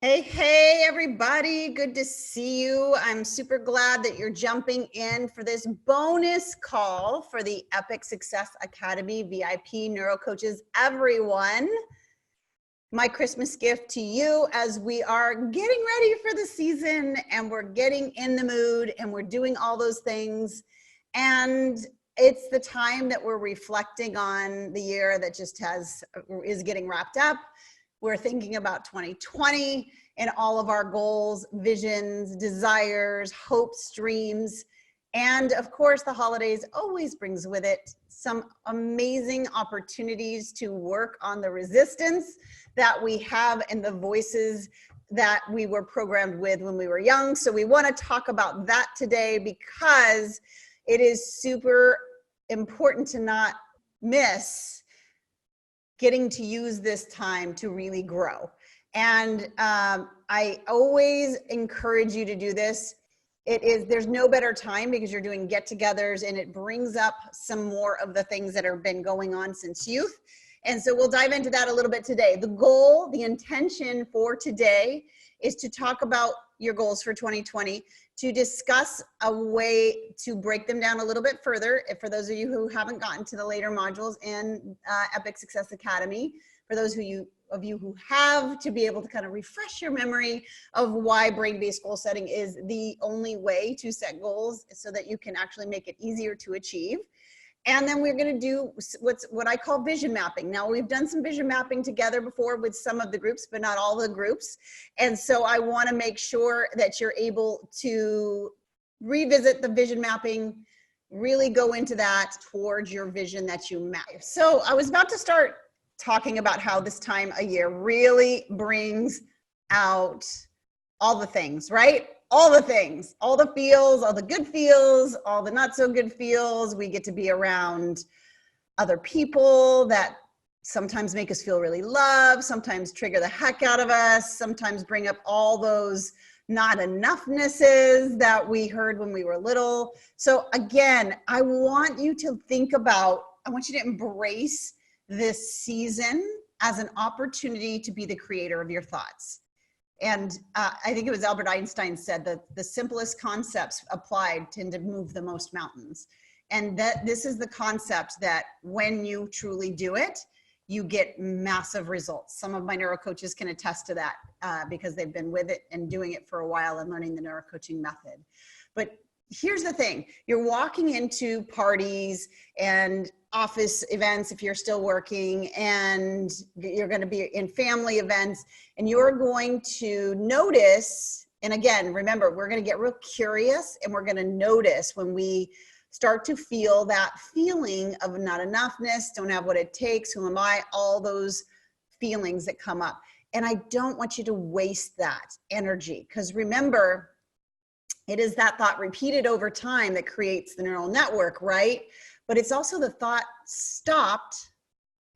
Hey, everybody. Good to see you. I'm super glad that you're jumping in for this bonus call for the Epic Success Academy VIP Neuro Coaches, everyone. My Christmas gift to you as we are getting ready for the season and we're getting in the mood and we're doing all those things. And it's the time that we're reflecting on the year that just is getting wrapped up. We're thinking about 2020 and all of our goals, visions, desires, hopes, dreams. And of course, the holidays always brings with it some amazing opportunities to work on the resistance that we have and the voices that we were programmed with when we were young. So we want to talk about that today because it is super important to not miss getting to use this time to really grow. And I always encourage you to do this. There's no better time because you're doing get-togethers and it brings up some more of the things that have been going on since youth. And so we'll dive into that a little bit today. The goal, the intention for today is to talk about your goals for 2020, to discuss a way to break them down a little bit further. For those of you who haven't gotten to the later modules in Epic Success Academy, for those of you who have, to be able to kind of refresh your memory of why brain-based goal setting is the only way to set goals so that you can actually make it easier to achieve. And then we're going to do what I call vision mapping. Now, we've done some vision mapping together before with some of the groups, but not all the groups. And so I want to make sure that you're able to revisit the vision mapping, really go into that towards your vision that you map. So I was about to start talking about how this time of year really brings out all the things, right? All the things, all the feels, all the good feels, all the not so good feels. We get to be around other people that sometimes make us feel really loved, sometimes trigger the heck out of us, sometimes bring up all those not enoughnesses that we heard when we were little. So again, I want you to embrace this season as an opportunity to be the creator of your thoughts. And I think it was Albert Einstein said that the simplest concepts applied tend to move the most mountains. And that this is the concept that when you truly do it, you get massive results. Some of my neuro coaches can attest to that because they've been with it and doing it for a while and learning the neuro coaching method. But here's the thing, you're walking into parties and office events if you're still working, and you're going to be in family events, and you're going to notice, and again, remember, we're going to get real curious and we're going to notice when we start to feel that feeling of not enoughness, don't have what it takes, who am I, all those feelings that come up. And I don't want you to waste that energy, because remember, it is that thought repeated over time that creates the neural network, right? But it's also the thought stopped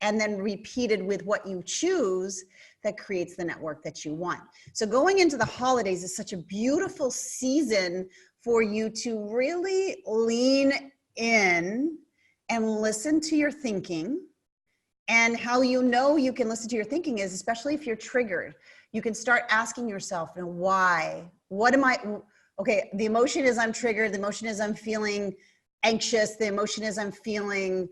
and then repeated with what you choose that creates the network that you want. So going into the holidays is such a beautiful season for you to really lean in and listen to your thinking. And how you know you can listen to your thinking is, especially if you're triggered, you can start asking yourself, why? What am I? Okay, the emotion is I'm triggered. The emotion is I'm feeling anxious. The emotion is I'm feeling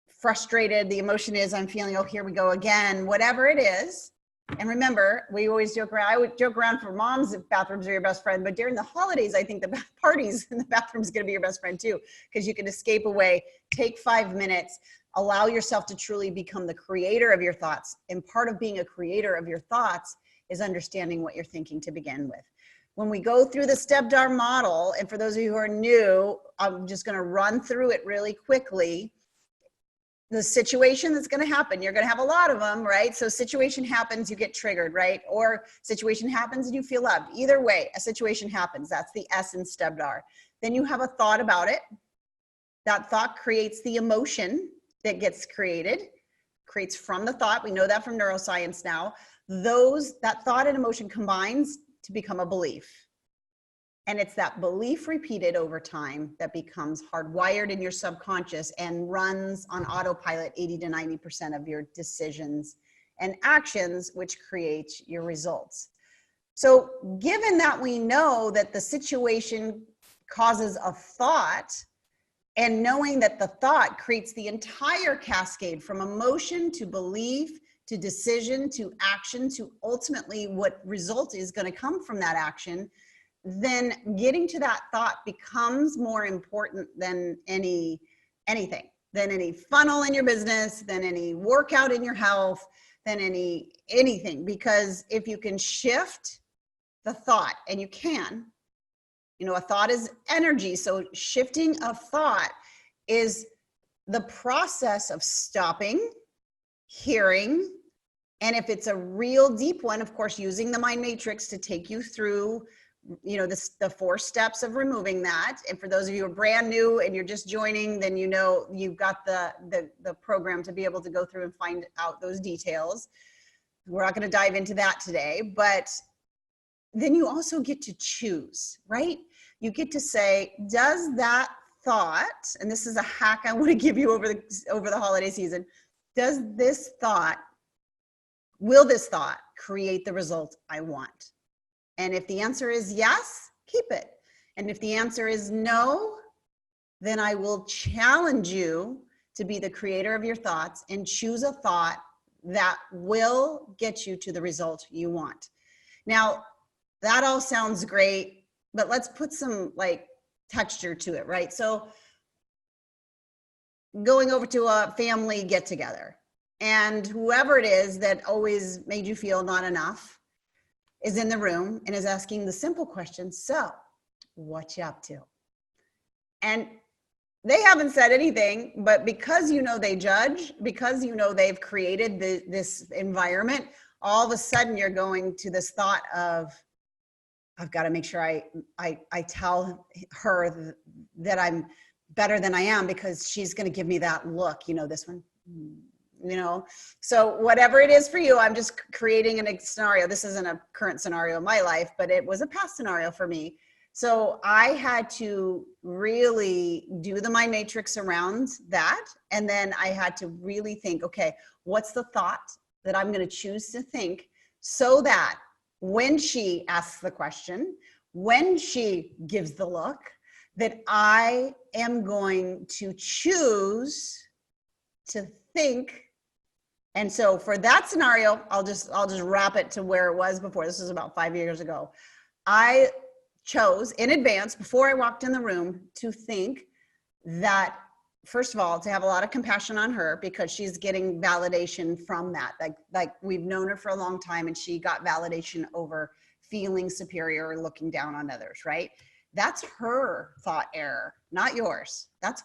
frustrated. The emotion is I'm feeling, oh, here we go again, whatever it is. And remember, we always joke around. I would joke around for moms if bathrooms are your best friend, but during the holidays, I think the parties in the bathroom is going to be your best friend too, because you can escape away, take 5 minutes, allow yourself to truly become the creator of your thoughts. And part of being a creator of your thoughts is understanding what you're thinking to begin with. When we go through the STEPDAR model, and for those of you who are new, I'm just going to run through it really quickly. The situation that's going to happen, you're going to have a lot of them, right? So situation happens, you get triggered, right? Or situation happens and you feel loved. Either way, a situation happens. That's the S in STEPDAR. Then you have a thought about it. That thought creates the emotion that gets creates from the thought. We know that from neuroscience now. That thought and emotion combines to become a belief. And it's that belief repeated over time that becomes hardwired in your subconscious and runs on autopilot 80 to 90% of your decisions and actions, which creates your results. So given that we know that the situation causes a thought, and knowing that the thought creates the entire cascade from emotion to belief to decision to action to ultimately what result is going to come from that action, then getting to that thought becomes more important than anything, than any funnel in your business, than any workout in your health, than anything. Because if you can shift the thought, and you can, a thought is energy. So shifting a thought is the process of stopping, hearing, and if it's a real deep one, of course, using the mind matrix to take you through, the 4 steps of removing that. And for those of you who are brand new and you're just joining, then you've got the program to be able to go through and find out those details. We're not going to dive into that today, but then you also get to choose, right? You get to say, does that thought, and this is a hack I want to give you over the holiday season, will this thought create the result I want? And if the answer is yes, keep it. And if the answer is no, then I will challenge you to be the creator of your thoughts and choose a thought that will get you to the result you want. Now, that all sounds great, but let's put some texture to it, right? So going over to a family get together, and whoever it is that always made you feel not enough is in the room and is asking the simple question, so what you up to? And they haven't said anything, but because they judge, because they've created this environment, all of a sudden you're going to this thought of, I've got to make sure I tell her that I'm better than I am, because she's going to give me that look, this one, So whatever it is for you, I'm just creating a scenario. This isn't a current scenario in my life, but it was a past scenario for me. So I had to really do the mind matrix around that. And then I had to really think, okay, what's the thought that I'm going to choose to think, so that when she asks the question, when she gives the look, that I am going to choose to think. And so for that scenario, I'll just wrap it to where it was before. This was about 5 years ago. I chose in advance, before I walked in the room, to think that, first of all, to have a lot of compassion on her, because she's getting validation from that. Like we've known her for a long time, and she got validation over feeling superior or looking down on others, right? That's her thought error, not yours. That's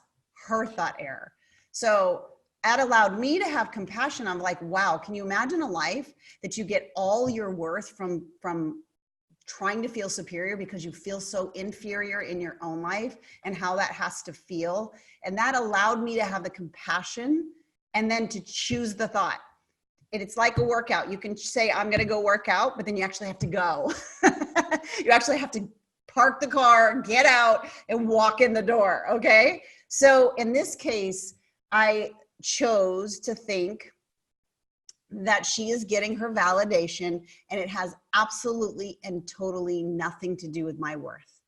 her thought error. So that allowed me to have compassion. I'm like, wow, can you imagine a life that you get all your worth from trying to feel superior because you feel so inferior in your own life, and how that has to feel? And that allowed me to have the compassion and then to choose the thought. And it's like a workout. You can say, I'm going to go work out, but then you actually have to go. You actually have to park the car, get out, and walk in the door. Okay. So in this case, I chose to think that she is getting her validation, and it has absolutely and totally nothing to do with my worth.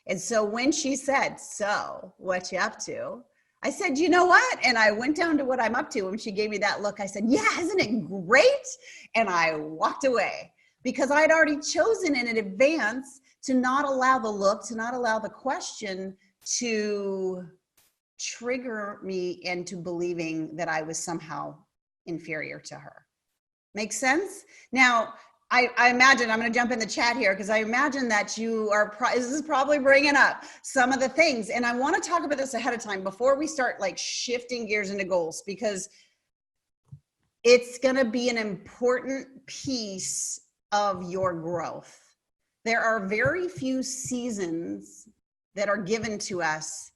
And so when she said, so what you up to? I said, you know what? And I went down to what I'm up to. And she gave me that look. I said, yeah, isn't it great? And I walked away, because I'd already chosen in advance to not allow the look, to not allow the question to trigger me into believing that I was somehow inferior to her. Make sense? Now, I imagine, I'm going to jump in the chat here, because I imagine that you are, this is probably bringing up some of the things. And I want to talk about this ahead of time before we start shifting gears into goals, because it's going to be an important piece of your growth. There are very few seasons that are given to us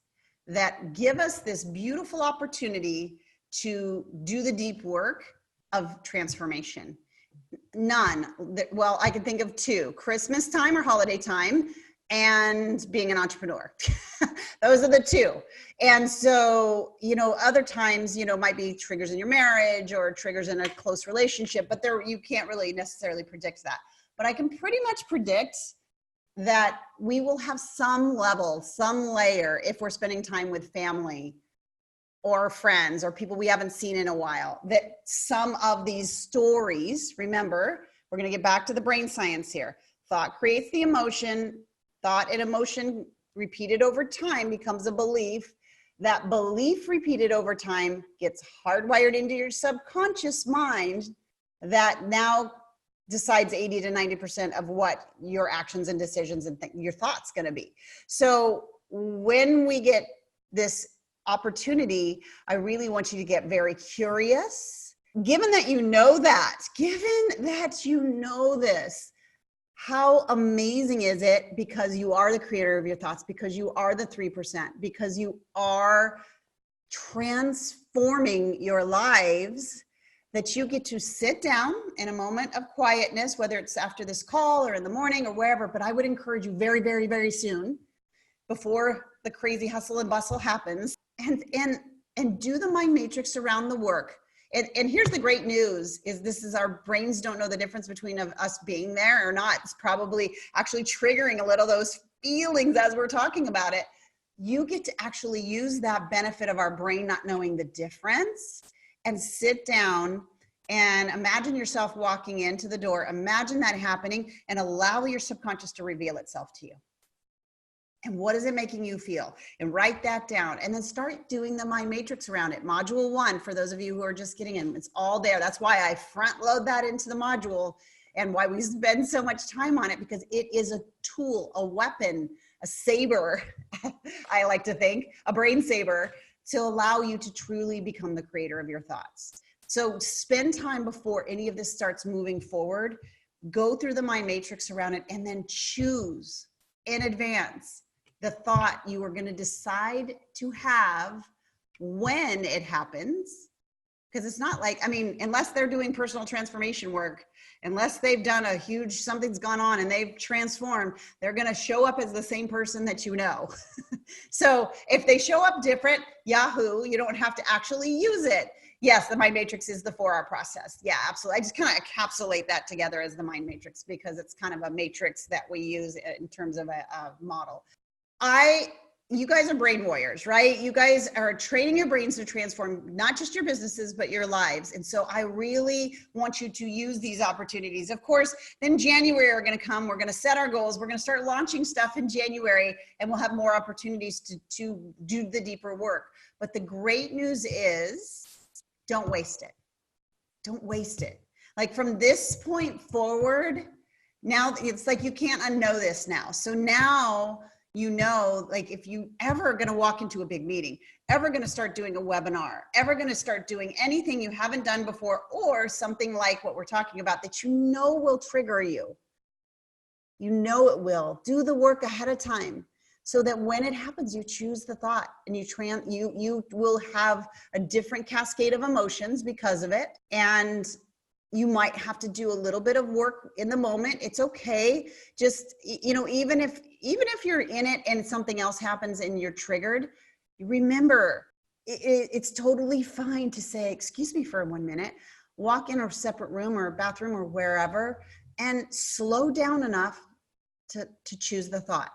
that give us this beautiful opportunity to do the deep work of transformation. None. Well, I can think of 2: Christmas time or holiday time, and being an entrepreneur. Those are the 2. And so, other times, might be triggers in your marriage or triggers in a close relationship, but you can't really necessarily predict that. but I can pretty much predict that we will have some level, some layer, if we're spending time with family or friends or people we haven't seen in a while, that some of these stories, remember, we're going to get back to the brain science here. Thought creates the emotion. Thought and emotion repeated over time becomes a belief. That belief repeated over time gets hardwired into your subconscious mind that now decides 80 to 90% of what your actions and decisions and your thoughts going to be. So when we get this opportunity, I really want you to get very curious. Given that you know this, how amazing is it, because you are the creator of your thoughts, because you are the 3%, because you are transforming your lives, that you get to sit down in a moment of quietness, whether it's after this call or in the morning or wherever, but I would encourage you very, very, very soon, before the crazy hustle and bustle happens, and do the mind matrix around the work. And here's the great news is this is our brains don't know the difference between us being there or not. It's probably actually triggering a little those feelings as we're talking about it. You get to actually use that benefit of our brain not knowing the difference and sit down and imagine yourself walking into the door. Imagine that happening and allow your subconscious to reveal itself to you. And what is it making you feel? And write that down and then start doing the mind matrix around it. Module 1, for those of you who are just getting in, it's all there. That's why I front load that into the module and why we spend so much time on it, because it is a tool, a weapon, a saber, I like to think, a brain saber, to allow you to truly become the creator of your thoughts. So spend time before any of this starts moving forward. Go through the mind matrix around it and then choose in advance the thought you are going to decide to have when it happens. Because it's not like, I mean, unless they're doing personal transformation work, unless they've done a huge, something's gone on and they've transformed, they're going to show up as the same person that you know. So if they show up different, Yahoo, you don't have to actually use it. Yes, the mind matrix is the 4-hour process. Yeah, absolutely. I just kind of encapsulate that together as the mind matrix because it's kind of a matrix that we use in terms of a model. You guys are brain warriors, right? You guys are training your brains to transform not just your businesses, but your lives. And so I really want you to use these opportunities. Of course, then January are going to come. We're going to set our goals. We're going to start launching stuff in January, and we'll have more opportunities to do the deeper work. But the great news is, don't waste it. Don't waste it. Like from this point forward, now it's like you can't unknow this now. So now, you know, like if you ever going to walk into a big meeting, ever going to start doing a webinar, ever going to start doing anything you haven't done before, or something like what we're talking about that you know will trigger you. You know it will. Do the work ahead of time so that when it happens, you choose the thought and you will have a different cascade of emotions because of it. And you might have to do a little bit of work in the moment. It's okay. Just, you know, even if you're in it and something else happens and you're triggered, remember, it's totally fine to say, excuse me for 1 minute, walk in a separate room or a bathroom or wherever, and slow down enough to choose the thought.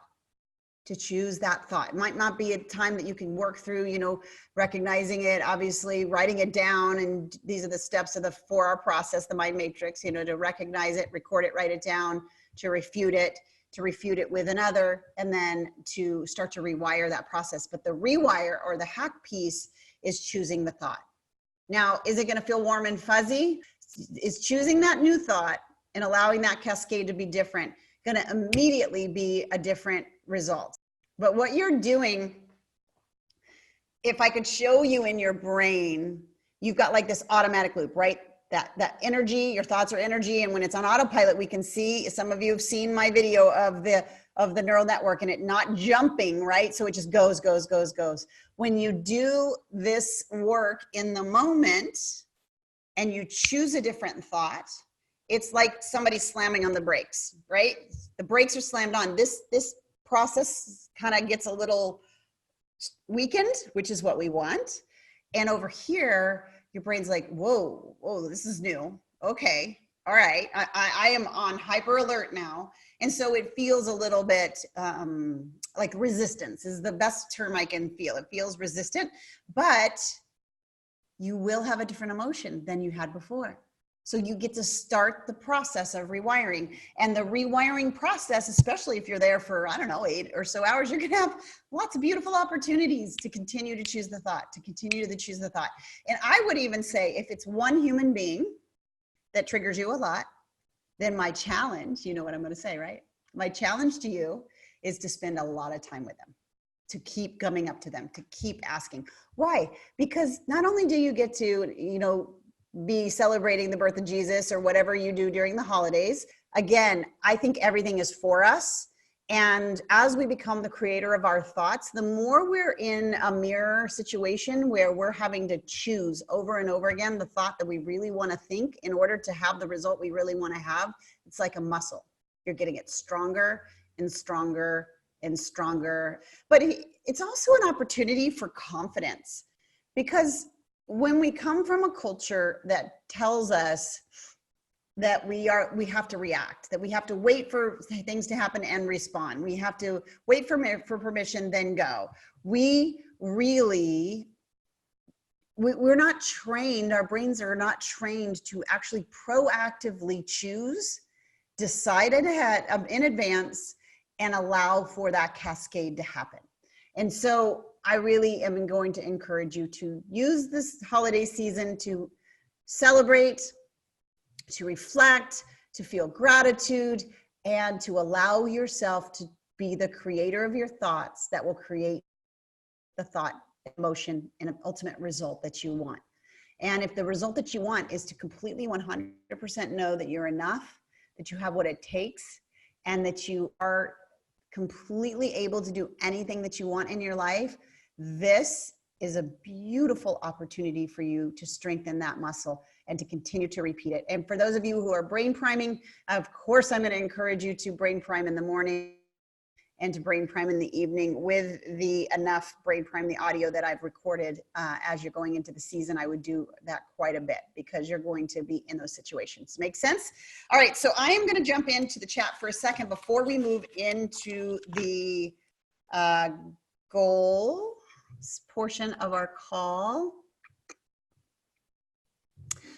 To choose that thought. It might not be a time that you can work through, you know, recognizing it, obviously writing it down. And these are the steps of the 4-hour process, the mind matrix, you know, to recognize it, record it, write it down, to refute it with another, and then to start to rewire that process. But the rewire or the hack piece is choosing the thought. Now, is it going to feel warm and fuzzy? Is choosing that new thought and allowing that cascade to be different going to immediately be a different result? But what you're doing, if I could show you in your brain, you've got like this automatic loop, right? That energy, your thoughts are energy. And when it's on autopilot, we can see, some of you have seen my video of the neural network and it not jumping, right? So it just goes. When you do this work in the moment and you choose a different thought, it's like somebody slamming on the brakes, right? The brakes are slammed on. This process kind of gets a little weakened, which is what we want. And over here, your brain's like, whoa, this is new. Okay, all right, I am on hyper alert now. And so it feels a little bit like resistance is the best term I can feel. It feels resistant, but you will have a different emotion than you had before. So you get to start the process of rewiring. And the rewiring process, especially if you're there for, I don't know, 8 or so hours, you're gonna have lots of beautiful opportunities to continue to choose the thought, to continue to choose the thought. And I would even say if it's one human being that triggers you a lot, then my challenge, you know what I'm gonna say, right? My challenge to you is to spend a lot of time with them, to keep coming up to them, to keep asking. Why? Because not only do you get to, you know, be celebrating the birth of Jesus or whatever you do during the holidays. Again, I think everything is for us. And as we become the creator of our thoughts, the more we're in a mirror situation where we're having to choose over and over again the thought that we really want to think in order to have the result we really want to have, it's like a muscle. You're getting it stronger and stronger and stronger. But it's also an opportunity for confidence, because when we come from a culture that tells us that we have to react, that we have to wait for things to happen and respond, we have to wait for permission, then go. We're not trained, our brains are not trained to actually proactively choose, decide ahead in advance, and allow for that cascade to happen. And so I really am going to encourage you to use this holiday season to celebrate, to reflect, to feel gratitude, and to allow yourself to be the creator of your thoughts that will create the thought, emotion, and an ultimate result that you want. And if the result that you want is to completely 100% know that you're enough, that you have what it takes, and that you are completely able to do anything that you want in your life, this is a beautiful opportunity for you to strengthen that muscle and to continue to repeat it. And for those of you who are brain priming, of course, I'm going to encourage you to brain prime in the morning and to brain prime in the evening with the enough brain prime, the audio that I've recorded as you're going into the season. I would do that quite a bit because you're going to be in those situations. Make sense? All right, so I am going to jump into the chat for a second before we move into the goals portion of our call.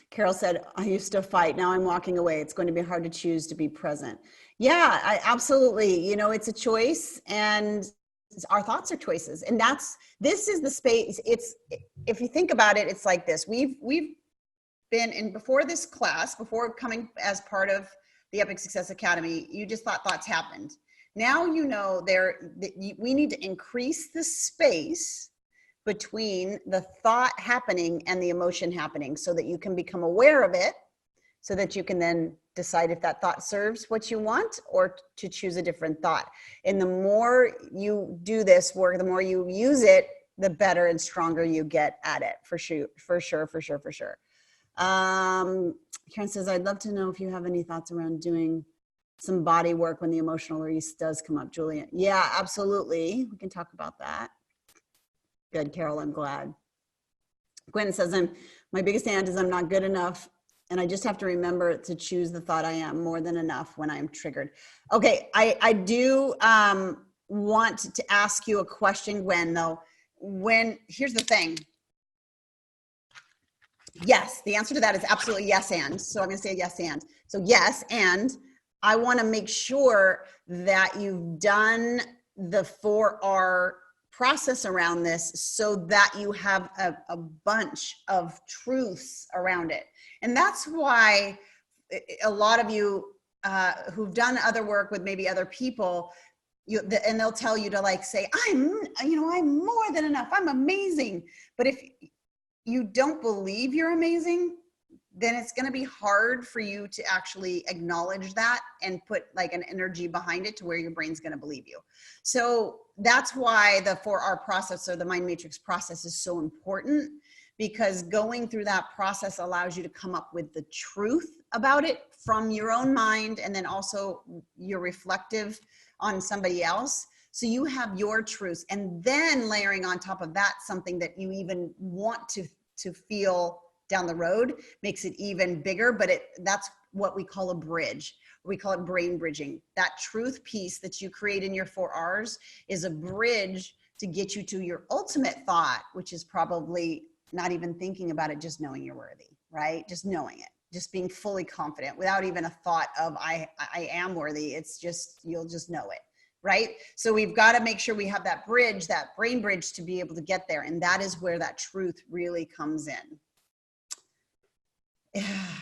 Carol said, I used to fight. Now I'm walking away. It's going to be hard to choose to be present. Yeah, absolutely. You know, it's a choice, and our thoughts are choices. And this is the space. If you think about it, it's like this. We've been in, before this class, before coming as part of the Epic Success Academy, you just thought thoughts happened. Now, you know, we need to increase the space between the thought happening and the emotion happening so that you can become aware of it, so that you can then decide if that thought serves what you want or to choose a different thought. And the more you do this work, the more you use it, the better and stronger you get at it, for sure. Karen says, I'd love to know if you have any thoughts around doing some body work when the emotional release does come up, Julia. Yeah, absolutely. We can talk about that. Good, Carol, I'm glad. Gwen says, my biggest aunt is I'm not good enough, and I just have to remember to choose the thought I am more than enough when I'm triggered. Okay, I do want to ask you a question, Gwen, though. Here's the thing. Yes, the answer to that is absolutely yes, and. So I'm going to say yes, and. So yes, and I want to make sure that you've done the 4R process around this so that you have a bunch of truths around it. And that's why a lot of you who've done other work with maybe other people, and they'll tell you to like say, I'm more than enough, I'm amazing. But if you don't believe you're amazing, then it's going to be hard for you to actually acknowledge that and put like an energy behind it to where your brain's going to believe you. So that's why the 4R process, or the mind matrix process, is so important, because going through that process allows you to come up with the truth about it from your own mind, and then also you're reflective on somebody else. So you have your truths, and then layering on top of that something that you even want to feel down the road makes it even bigger. But that's what we call a bridge. We call it brain bridging. That truth piece that you create in your 4 R's is a bridge to get you to your ultimate thought, which is probably not even thinking about it, just knowing you're worthy, right? Just knowing it, just being fully confident without even a thought of I am worthy. It's just, you'll just know it, right? So we've got to make sure we have that bridge, that brain bridge, to be able to get there. And that is where that truth really comes in.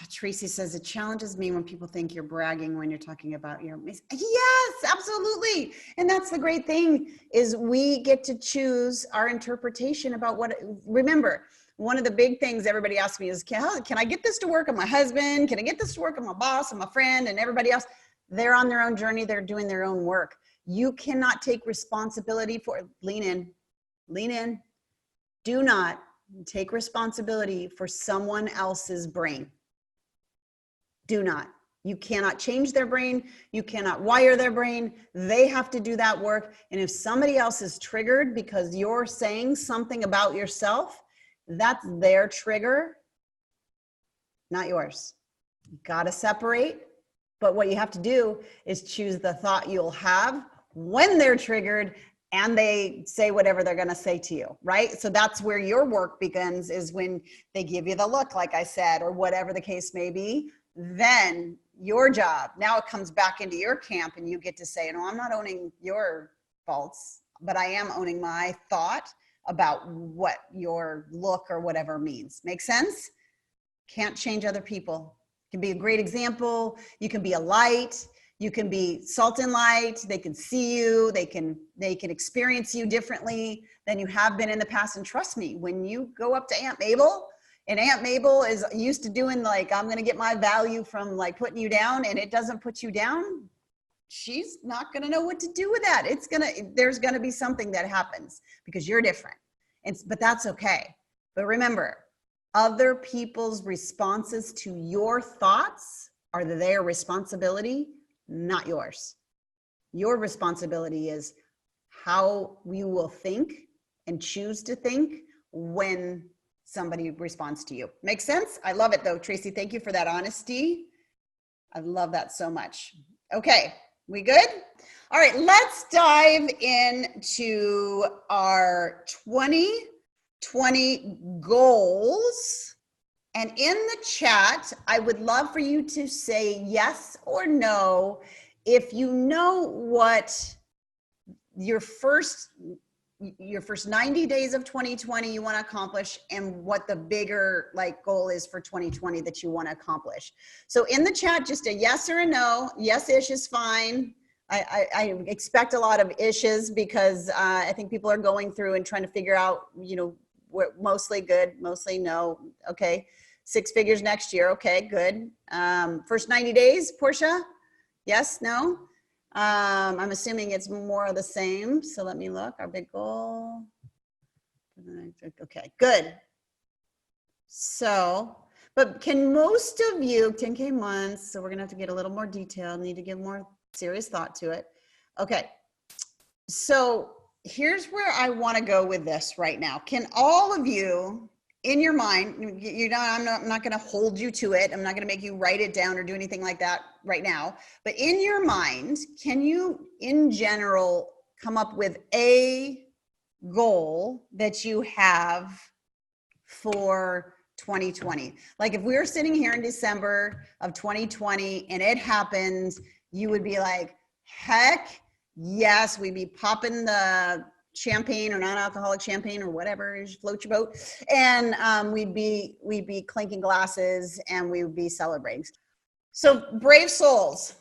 Tracy says, it challenges me when people think you're bragging when you're talking about your, yes, absolutely. And that's the great thing, is we get to choose our interpretation about what, remember, one of the big things everybody asks me is, can I get this to work on my husband? Can I get this to work on my boss and my friend and everybody else? They're on their own journey. They're doing their own work. You cannot take responsibility for it. Lean in. Do not take responsibility for someone else's brain. Do not. You cannot change their brain. You cannot wire their brain. They have to do that work. And if somebody else is triggered because you're saying something about yourself, that's their trigger, not yours. You got to separate. But what you have to do is choose the thought you'll have when they're triggered and they say whatever they're going to say to you, right? So that's where your work begins, is when they give you the look, like I said, or whatever the case may be. Then your job, now it comes back into your camp, and you get to say, no, I'm not owning your faults, but I am owning my thought about what your look or whatever means. Make sense? Can't change other people. You can be a great example. You can be a light. You can be salt and light. They can see you. They can experience you differently than you have been in the past. And trust me, when you go up to Aunt Mabel, and Aunt Mabel is used to doing, like, I'm going to get my value from, like, putting you down, and it doesn't put you down, she's not going to know what to do with that. There's going to be something that happens because you're different. But that's okay. But remember, other people's responses to your thoughts are their responsibility, not yours. Your responsibility is how you will think and choose to think when somebody responds to you. Make sense? I love it though, Tracy. Thank you for that honesty. I love that so much. Okay, we good? All right, let's dive into our 2020 goals. And in the chat, I would love for you to say yes or no if you know what your first 90 days of 2020 you want to accomplish, and what the bigger, like, goal is for 2020 that you want to accomplish. So in the chat, just a yes or a no. Yes-ish is fine. I expect a lot of ishes because I think people are going through and trying to figure out, what, mostly good, mostly no. Okay. 6 figures next year. Okay, good. First 90 days, Portia? Yes, no? I'm assuming it's more of the same. So let me look. Our big goal. Okay, good. So, but can most of you, 10K months, so we're going to have to get a little more detailed, need to give more serious thought to it. Okay, so here's where I want to go with this right now. Can all of you, in your mind, I'm not going to hold you to it. I'm not going to make you write it down or do anything like that right now. But in your mind, can you, in general, come up with a goal that you have for 2020? Like, if we were sitting here in December of 2020 and it happened, you would be like, heck yes, we'd be popping the champagne or non-alcoholic champagne or whatever, float your boat, and we'd be clinking glasses and we would be celebrating. So brave souls,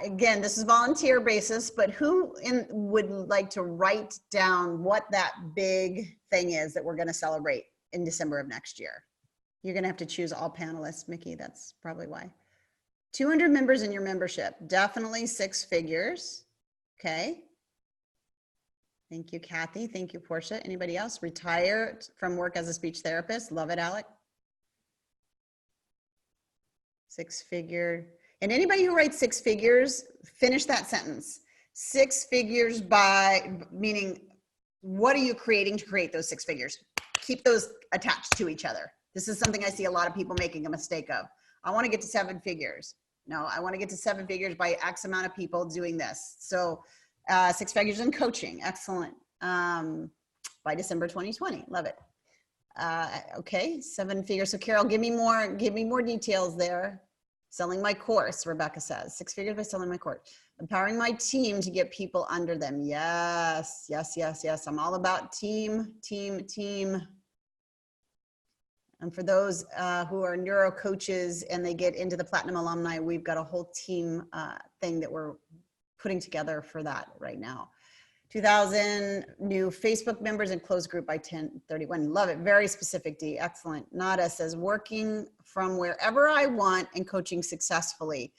again, this is volunteer basis, but who would like to write down what that big thing is that we're going to celebrate in December of next year? You're going to have to choose all panelists, Mickey. That's probably why. 200 members in your membership, definitely 6 figures. Okay. Thank you, Kathy. Thank you, Portia. Anybody else? Retire from work as a speech therapist. Love it, Alec. 6 figure. And anybody who writes 6 figures, finish that sentence. 6 figures by, meaning, what are you creating to create those 6 figures? Keep those attached to each other. This is something I see a lot of people making a mistake of. I want to get to 7 figures. No, I want to get to 7 figures by X amount of people doing this. So 6 figures in coaching. Excellent. By December 2020. Love it. Okay, 7 figures. So Carol, give me more details there. Selling my course, Rebecca says. 6 figures by selling my course. Empowering my team to get people under them. Yes, yes, yes, yes. I'm all about team. And for those who are neuro coaches and they get into the Platinum Alumni, we've got a whole team thing that we're putting together for that right now. 2,000 new Facebook members and closed group by 10/31. Love it. Very specific, D. Excellent. Nada says, working from wherever I want and coaching successfully.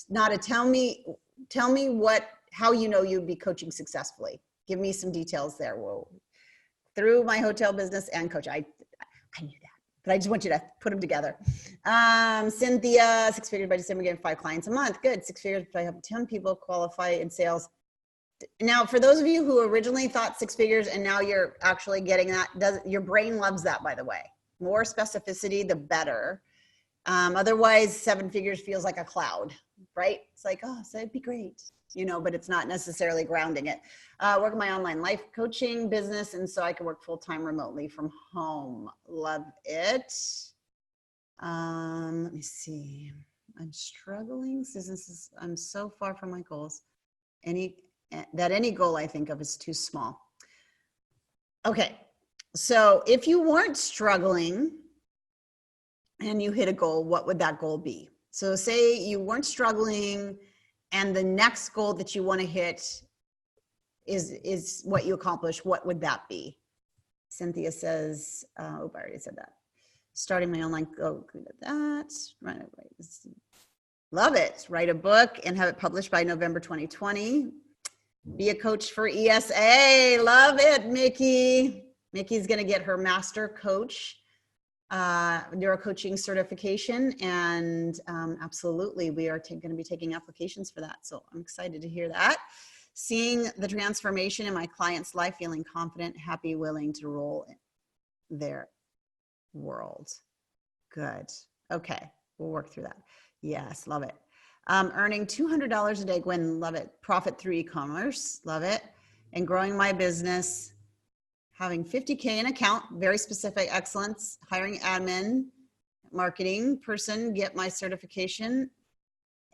Nada, tell me how you know you'd be coaching successfully. Give me some details there. Whoa. Through my hotel business and coach. I knew that, but I just want you to put them together. Cynthia, 6 figures by December, getting 5 clients a month. Good. 6 figures by having 10 people qualify in sales. Now, for those of you who originally thought 6 figures and now you're actually getting that, your brain loves that, by the way. More specificity, the better. Otherwise, 7 figures feels like a cloud, right? It's like, oh, so it'd be great, but it's not necessarily grounding it. Work my online life coaching business, and so I can work full-time remotely from home. Love it. Let me see. I'm struggling. I'm so far from my goals. Any goal I think of is too small. Okay, so if you weren't struggling and you hit a goal, what would that goal be? So say you weren't struggling and the next goal that you want to hit is what you accomplish. What would that be? Cynthia says, I already said that. Starting my online, good at that. Right. Love it. Write a book and have it published by November 2020. Be a coach for ESA. Love it, Mickey. Mickey's going to get her master coach neurocoaching certification, and absolutely we are going to be taking applications for that. So I'm excited to hear that. Seeing the transformation in my client's life, feeling confident, happy, willing to roll in their world. Good. Okay, we'll work through that. Yes, love it. Earning $200 a day, Gwen, love it. Profit through e-commerce, love it. And growing my business, having 50K in account, very specific, excellence. Hiring admin, marketing person, get my certification,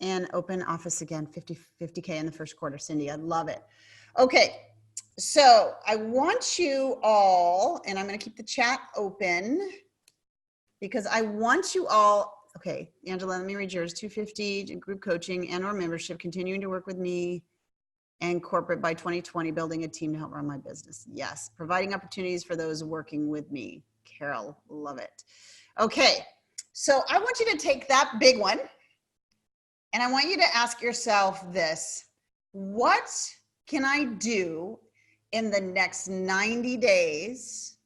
and open office again, 50K in the first quarter. Cindy, I love it. Okay, so I want you all, and I'm going to keep the chat open because I want you all. Okay, Angela, let me read yours. 250 group coaching and or membership, continuing to work with me and corporate by 2020, building a team to help run my business. Yes, providing opportunities for those working with me. Carol, love it. Okay, so I want you to take that big one and I want you to ask yourself this: what can I do in the next 90 days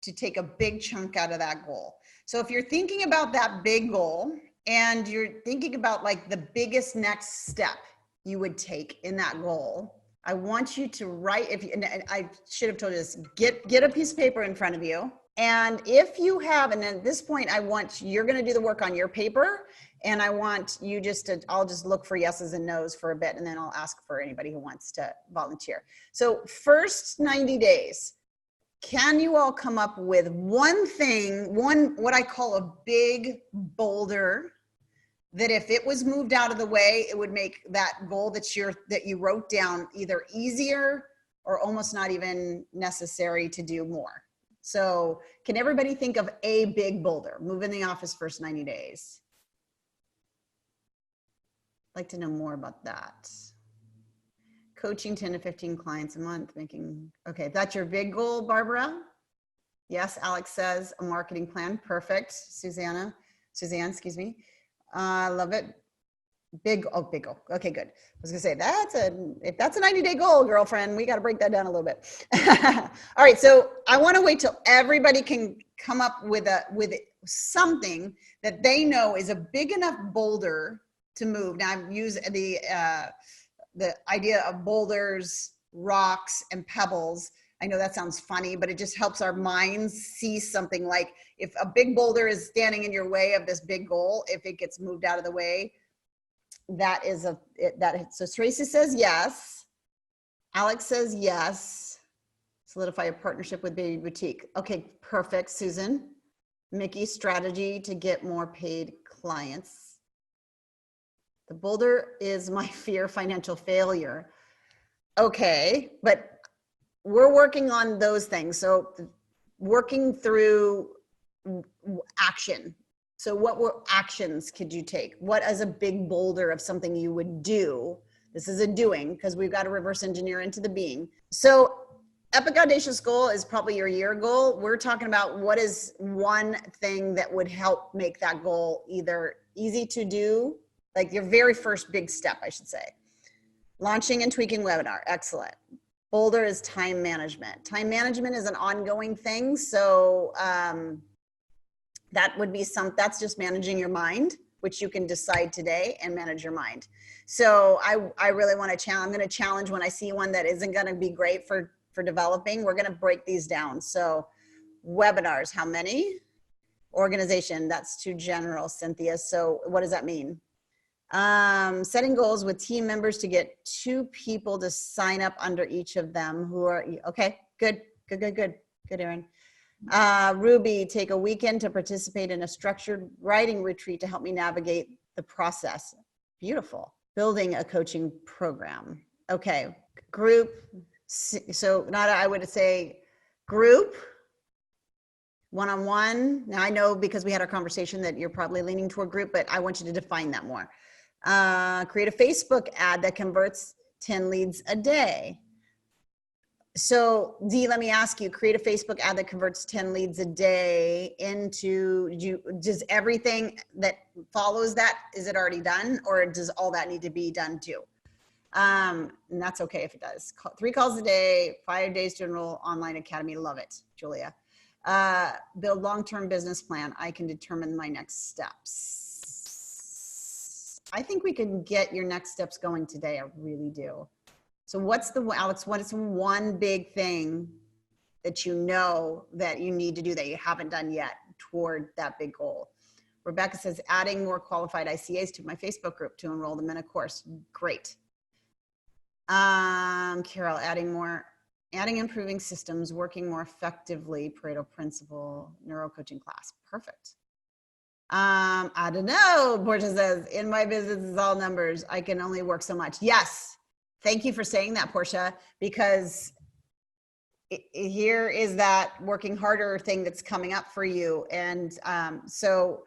to take a big chunk out of that goal? So if you're thinking about that big goal and you're thinking about like the biggest next step you would take in that goal, I want you to write, and I should have told you this, get a piece of paper in front of you. And if you have, and at this point, you're going to do the work on your paper, and I want you I'll just look for yeses and nos for a bit, and then I'll ask for anybody who wants to volunteer. So first 90 days, can you all come up with one thing, what I call a big boulder, that if it was moved out of the way, it would make that goal that you wrote down either easier or almost not even necessary to do more? So can everybody think of a big boulder? Move in the office first 90 days. I'd like to know more about that. Coaching 10 to 15 clients a month, okay, that's your big goal, Barbara? Yes, Alex says a marketing plan, perfect. Suzanne, excuse me. I love it. Big goal, okay, good. I was gonna say, if that's a 90-day goal, girlfriend, we gotta break that down a little bit. All right, so I wanna wait till everybody can come up with something that they know is a big enough boulder to move. Now I've used the idea of boulders, rocks, and pebbles. I know that sounds funny, but it just helps our minds see something. Like if a big boulder is standing in your way of this big goal, if it gets moved out of the way, that is so Tracy says yes. Alex says yes. Solidify a partnership with Baby Boutique. Okay, perfect, Susan. Mickey, strategy to get more paid clients. The boulder is my fear, financial failure. Okay, but we're working on those things. So working through action. So what actions could you take? What is a big boulder of something you would do? This is a doing, because we've got to reverse engineer into the being. So Epic Audacious goal is probably your year goal. We're talking about what is one thing that would help make that goal either easy to do, like your very first big step, I should say. Launching and tweaking webinar, excellent. Boulder is time management. Time management is an ongoing thing. So that would be that's just managing your mind, which you can decide today and manage your mind. So I really want to challenge. I'm going to challenge when I see one that isn't going to be great for developing. We're going to break these down. So webinars, how many? Organization, that's too general, Cynthia. So what does that mean? Setting goals with team members to get 2 people to sign up under each of them who are, okay, good, Erin. Ruby, take a weekend to participate in a structured writing retreat to help me navigate the process. Beautiful. Building a coaching program. Okay, group. So Nada, I would say group, one-on-one. Now I know because we had our conversation that you're probably leaning toward group, but I want you to define that more. Create a Facebook ad that converts 10 leads a day. So Dee, let me ask you, create a Facebook ad that converts 10 leads a day into, does everything that follows that, is it already done, or does all that need to be done too? And that's okay if it does. 3 calls a day, 5 days to enroll online academy. Love it, Julia. Build long-term business plan. I can determine my next steps. I think we can get your next steps going today. I really do. So Alex, what is one big thing that you know that you need to do that you haven't done yet toward that big goal? Rebecca says, adding more qualified ICAs to my Facebook group to enroll them in a course. Great. Carol, adding improving systems, working more effectively, Pareto principle, neuro coaching class. Perfect. I don't know. Portia says, in my business is all numbers. I can only work so much. Yes. Thank you for saying that, Portia, because here is that working harder thing that's coming up for you. And so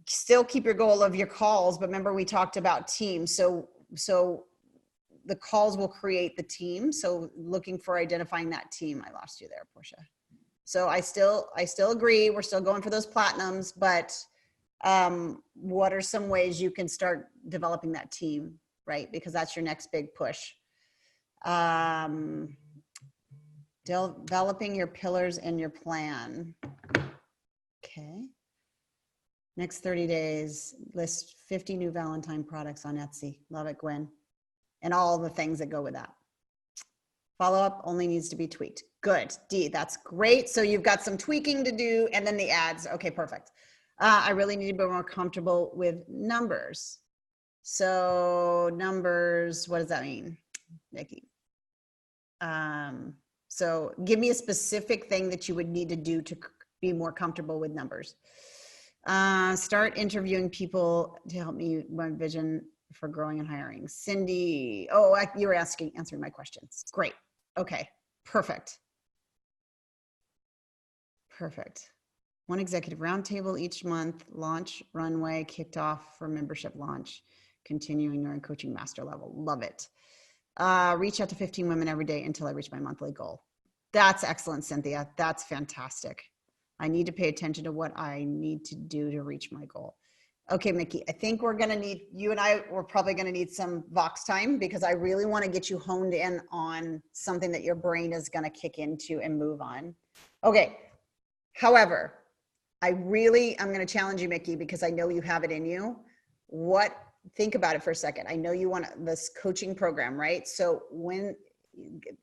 still keep your goal of your calls, but remember we talked about teams. So the calls will create the team. So looking for identifying that team. I lost you there, Portia. So I still agree. We're still going for those platinums, but what are some ways you can start developing that team, right? Because that's your next big push. Developing your pillars and your plan. Okay. Next 30 days, list 50 new Valentine products on Etsy. Love it, Gwen. And all the things that go with that. Follow-up only needs to be tweaked. Good, Dee, that's great. So you've got some tweaking to do and then the ads. Okay, perfect. I really need to be more comfortable with numbers. So numbers, what does that mean, Nikki? So give me a specific thing that you would need to do to be more comfortable with numbers. Start interviewing people to help me my vision for growing and hiring. Cindy, you were answering my questions. Great. Okay, perfect. Perfect. One executive roundtable each month, launch runway kicked off for membership launch, continuing your coaching master level. Love it. Reach out to 15 women every day until I reach my monthly goal. That's excellent, Cynthia. That's fantastic. I need to pay attention to what I need to do to reach my goal. Okay, Mickey, I think we're going to need, you and I, we're probably going to need some Vox time because I really want to get you honed in on something that your brain is going to kick into and move on. Okay. However, I'm going to challenge you, Mickey, because I know you have it in you. Think about it for a second. I know you want this coaching program, right? So when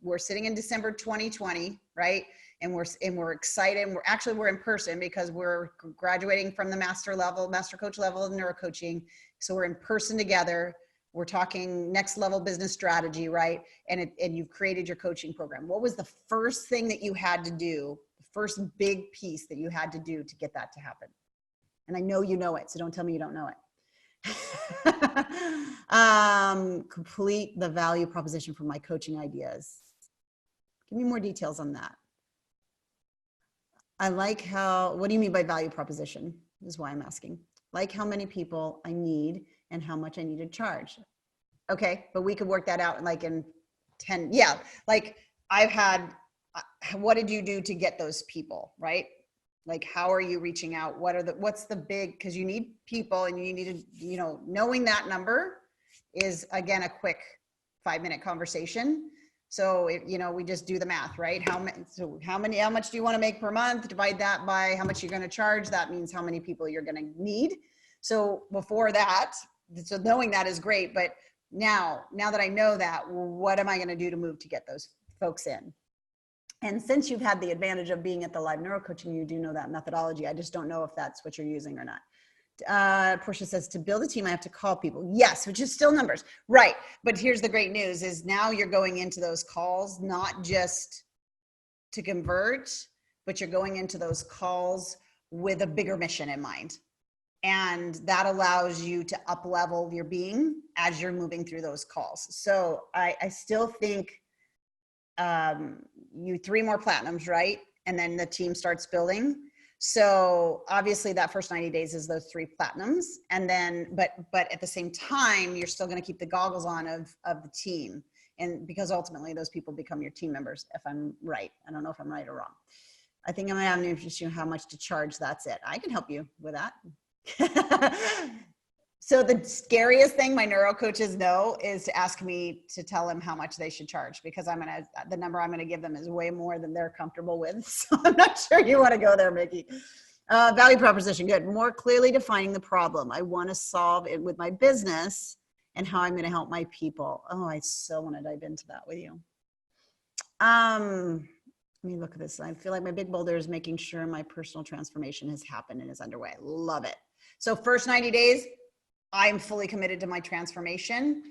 we're sitting in December 2020, right? And we're excited. We're in person because we're graduating from the master coach level of neurocoaching. So we're in person together. We're talking next level business strategy, right? And you've created your coaching program. What was the first thing that you had to do? The first big piece that you had to do to get that to happen? And I know you know it, so don't tell me you don't know it. Complete the value proposition for my coaching ideas. Give me more details on that. I like what do you mean by value proposition? Is why I'm asking. Like how many people I need and how much I need to charge. Okay, but we could work that out like in 10. Yeah, like what did you do to get those people, right? Like, how are you reaching out? What's the big, because you need people and you need to, knowing that number is, again, a quick 5-minute conversation. So, we just do the math, right? How much do you want to make per month? Divide that by how much you're going to charge. That means how many people you're going to need. So before that, so knowing that is great. But now that I know that, what am I going to do to get those folks in? And since you've had the advantage of being at the live neurocoaching, you do know that methodology. I just don't know if that's what you're using or not. Portia says, to build a team, I have to call people. Yes, which is still numbers. Right. But here's the great news is now you're going into those calls, not just to convert, but you're going into those calls with a bigger mission in mind. And that allows you to up-level your being as you're moving through those calls. So I still think you 3 more platinums, right? And then the team starts building. So obviously that first 90 days is those 3 platinums. And then, but at the same time, you're still going to keep the goggles on of the team. And because ultimately those people become your team members, if I'm right. I don't know if I'm right or wrong. I think I'm going to have an interest in how much to charge. That's it. I can help you with that. So the scariest thing my neuro coaches know is to ask me to tell them how much they should charge, because the number I'm going to give them is way more than they're comfortable with. So I'm not sure you want to go there, Mickey. Value proposition, good. More clearly defining the problem I want to solve it with my business and how I'm going to help my people. Oh, I so want to dive into that with you. Let me look at this. I feel like my big boulder is making sure my personal transformation has happened and is underway. Love it. So first 90 days, I'm fully committed to my transformation.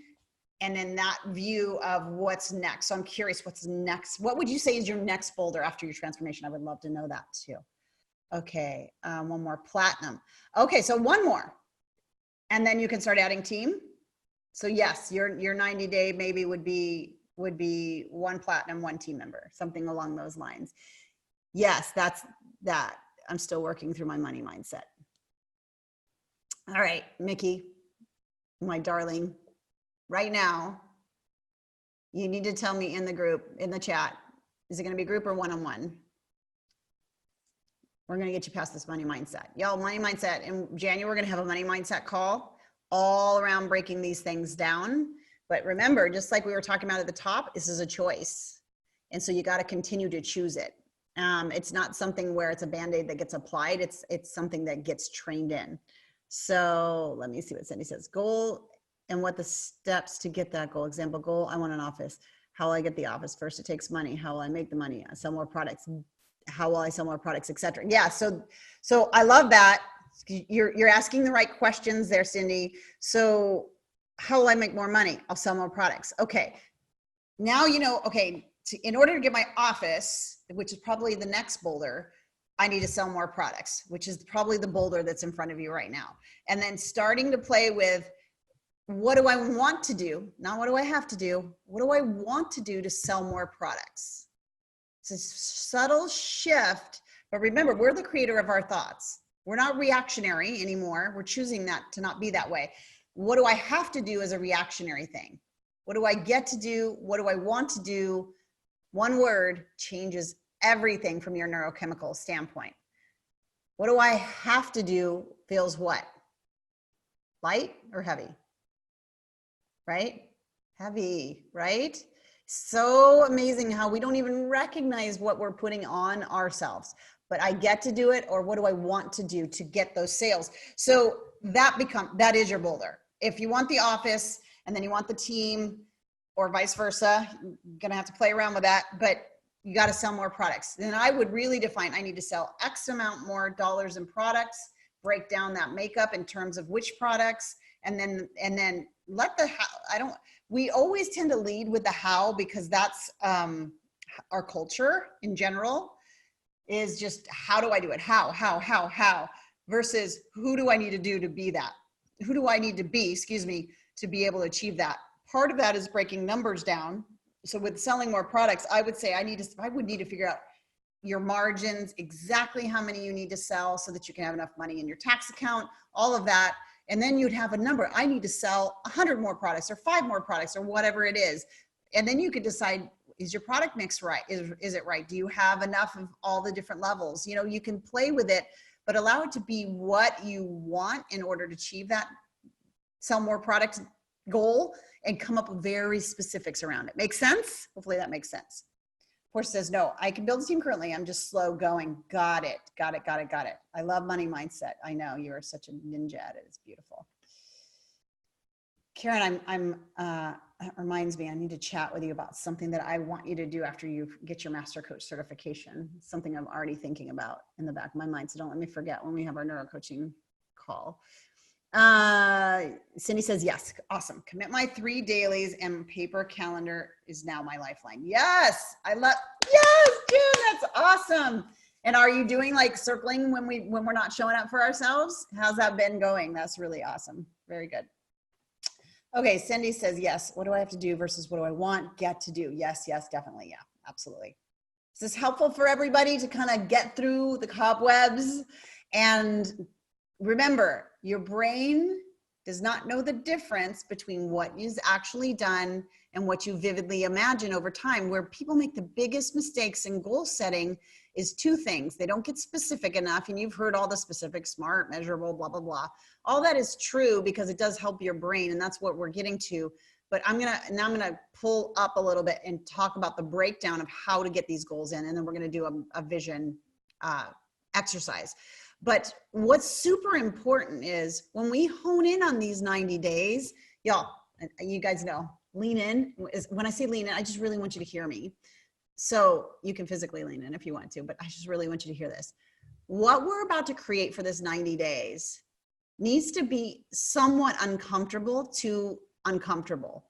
And then that view of what's next. So I'm curious, what's next? What would you say is your next boulder after your transformation? I would love to know that too. Okay, one more platinum. Okay, so one more. And then you can start adding team. So yes, your 90-day maybe would be 1 platinum, 1 team member, something along those lines. Yes, that's that. I'm still working through my money mindset. All right, Mickey, my darling, right now, you need to tell me in the chat, is it going to be group or one-on-one? We're going to get you past this money mindset. Y'all, money mindset. In January, we're going to have a money mindset call all around breaking these things down. But remember, just like we were talking about at the top, this is a choice. And so you got to continue to choose it. It's not something where it's a Band-Aid that gets applied. It's something that gets trained in. So let me see what Cindy says. Goal and what the steps to get that goal. Example, goal, I want an office. How will I get the office? First, it takes money. How will I make the money? I sell more products. How will I sell more products, etc. Yeah, so I love that. You're asking the right questions there, Cindy. So how will I make more money? I'll sell more products. Okay, now okay, in order to get my office, which is probably the next boulder, I need to sell more products, which is probably the boulder that's in front of you right now. And then starting to play with, what do I want to do? Not what do I have to do? What do I want to do to sell more products? It's a subtle shift, but remember, we're the creator of our thoughts. We're not reactionary anymore. We're choosing that to not be that way. What do I have to do as a reactionary thing? What do I get to do? What do I want to do? One word changes everything from your neurochemical standpoint. What do I have to do feels what? Light or heavy? Right? Heavy, right? So amazing how we don't even recognize what we're putting on ourselves. But I get to do it, or what do I want to do to get those sales? So that is your boulder. If you want the office and then you want the team, or vice versa. You're gonna have to play around with that, but you got to sell more products. Then I would really define, I need to sell X amount more dollars in products, break down that makeup in terms of which products, and then let the how, we always tend to lead with the how, because that's our culture in general is just, how do I do it? How, versus who do I need to do to be that? Who do I need to be, excuse me, to be able to achieve that? Part of that is breaking numbers down. So with selling more products, I would say I would need to figure out your margins, exactly how many you need to sell so that you can have enough money in your tax account, all of that. And then you'd have a number. I need to sell 100 more products or 5 more products or whatever it is. And then you could decide, is your product mix right? Is it right? Do you have enough of all the different levels? You know, you can play with it, but allow it to be what you want in order to achieve that sell more product goal, and come up with very specifics around it. Makes sense? Hopefully that makes sense. Portia says, no, I can build a team currently. I'm just slow going. Got it. I love money mindset. I know you are such a ninja at it. It's beautiful. Karen, that reminds me, I need to chat with you about something that I want you to do after you get your master coach certification. Something I'm already thinking about in the back of my mind. So don't let me forget when we have our neuro coaching call. Cindy says, yes. Awesome. Commit my 3 dailies and paper calendar is now my lifeline. Yes. Yes, June, that's awesome. And are you doing like circling when we're not showing up for ourselves? How's that been going? That's really awesome. Very good. Okay. Cindy says, yes. What do I have to do versus what do I want? Get to do. Yes, definitely. Yeah, absolutely. Is this helpful for everybody to kind of get through the cobwebs? And remember, your brain does not know the difference between what is actually done and what you vividly imagine over time. Where people make the biggest mistakes in goal setting is 2 things. They don't get specific enough, and you've heard all the specific, SMART, measurable, blah, blah, blah. All that is true because it does help your brain, and that's what we're getting to. But I'm gonna pull up a little bit and talk about the breakdown of how to get these goals in, and then we're gonna do a vision exercise. But what's super important is when we hone in on these 90 days, y'all, you guys know, lean in. When I say lean in, I just really want you to hear me. So you can physically lean in if you want to, but I just really want you to hear this. What we're about to create for this 90 days needs to be somewhat uncomfortable to uncomfortable.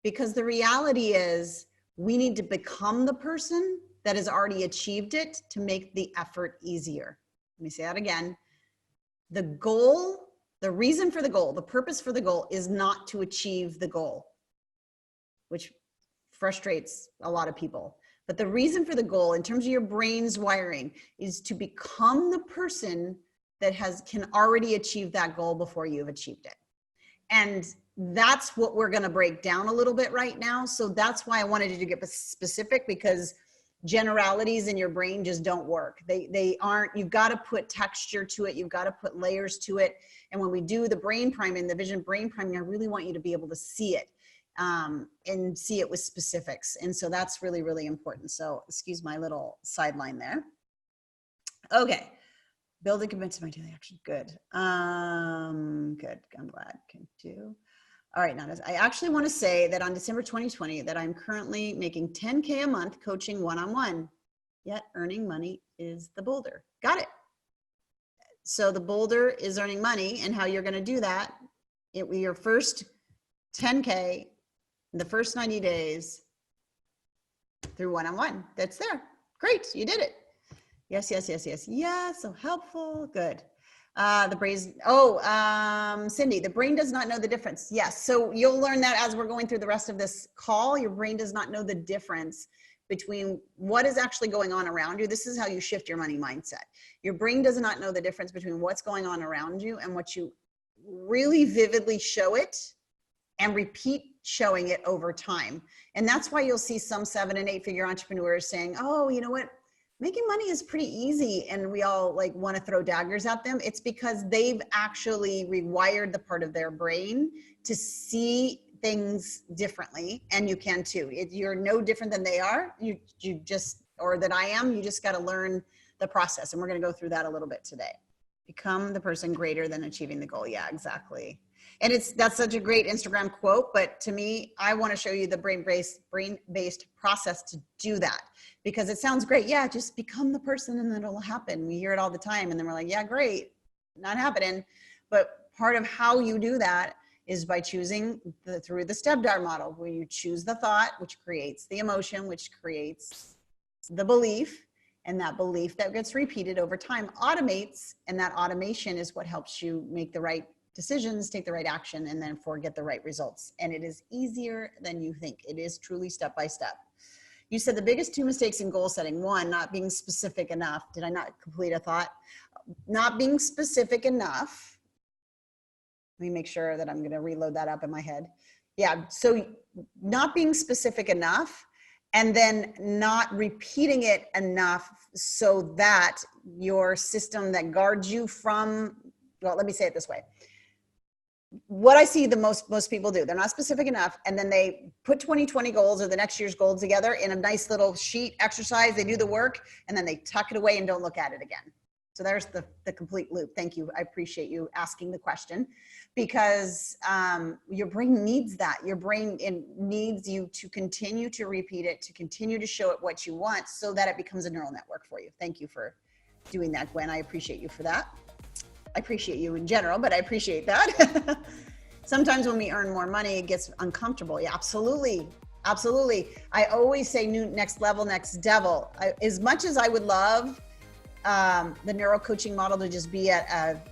Because the reality is we need to become the person that has already achieved it to make the effort easier. Let me say that again. The goal, the reason for the goal, the purpose for the goal is not to achieve the goal, which frustrates a lot of people. But the reason for the goal in terms of your brain's wiring is to become the person that can already achieve that goal before you've achieved it. And that's what we're going to break down a little bit right now. So that's why I wanted you to get specific, because generalities in your brain just don't work. They aren't. You've got to put texture to it. You've got to put layers to it. And when we do the brain priming, the vision brain priming, I really want you to be able to see it and see it with specifics. And so that's really, really important. So excuse my little sideline there. Okay. Building commitment to my daily action. Good. Good. I'm glad. Can do. All right, now I actually want to say that on December 2020 that I'm currently making 10K a month coaching one-on-one, yet earning money is the boulder. Got it. So the boulder is earning money, and how you're going to do that, your first 10K, the first 90 days through one-on-one. That's there. Great, you did it. Yes. So helpful. Good. The brain, Cindy, the brain does not know the difference. Yes. So you'll learn that as we're going through the rest of this call. Your brain does not know the difference between what is actually going on around you. This is how you shift your money mindset. Your brain does not know the difference between what's going on around you and what you really vividly show it and repeat showing it over time. And that's why you'll see some 7- and 8-figure entrepreneurs saying, oh, you know what? Making money is pretty easy, and we all like want to throw daggers at them. It's because they've actually rewired the part of their brain to see things differently, and you can too. You're no different than they are. You just, or that I am. You just got to learn the process, and we're going to go through that a little bit today. Become the person greater than achieving the goal. Yeah, exactly. And that's such a great Instagram quote, but to me, I want to show you the brain-based process to do that, because it sounds great. Yeah, just become the person and it'll happen. We hear it all the time, and then we're like, yeah, great, not happening. But part of how you do that is by choosing through the STEPDAR model, where you choose the thought, which creates the emotion, which creates the belief, and that belief that gets repeated over time automates, and that automation is what helps you make the right decisions, take the right action, and then get the right results. And it is easier than you think. It is truly step by step. You said the biggest two mistakes in goal setting: one, not being specific enough. Did I not complete a thought? Not being specific enough. Let me make sure that I'm going to reload that up in my head. Yeah, so not being specific enough, and then not repeating it enough so that your system that guards you from, well, let me say it this way. What I see the most people do, they're not specific enough, and then they put 2020 goals or the next year's goals together in a nice little sheet exercise. They do the work, and then they tuck it away and don't look at it again. So there's the complete loop. Thank you. I appreciate you asking the question, because your brain needs that. Your brain needs you to continue to repeat it, to continue to show it what you want, so that it becomes a neural network for you. Thank you for doing that, Gwen. I appreciate you for that. I appreciate you in general, but I appreciate that. Sometimes when we earn more money, it gets uncomfortable. Yeah, absolutely. Absolutely. I always say new, next level, next devil. As much as I would love the neuro coaching model to just be a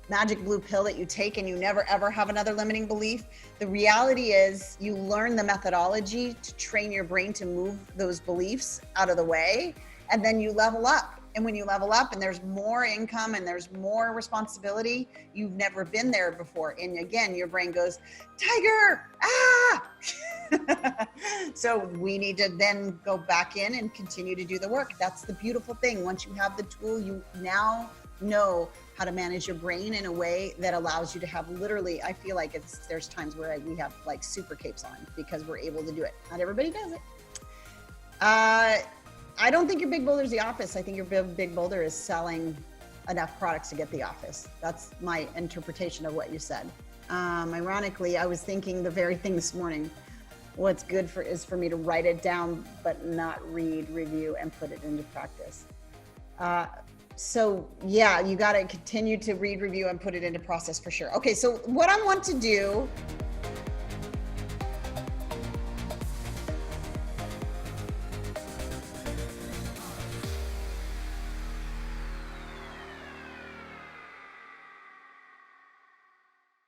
magic blue pill that you take and you never ever have another limiting belief, the reality is you learn the methodology to train your brain to move those beliefs out of the way, and then you level up. And when you level up and there's more income and there's more responsibility, you've never been there before. And again, your brain goes, tiger, ah! So we need to then go back in and continue to do the work. That's the beautiful thing. Once you have the tool, you now know how to manage your brain in a way that allows you to have literally, I feel like there's times where we have like super capes on because we're able to do it. Not everybody does it. I don't think your big boulder is the office. I think your big boulder is selling enough products to get the office. That's my interpretation of what you said. Ironically, I was thinking the very thing this morning. What's good is for me to write it down, but not read, review, and put it into practice. So yeah, you got to continue to read, review, and put it into process for sure. Okay, so what I want to do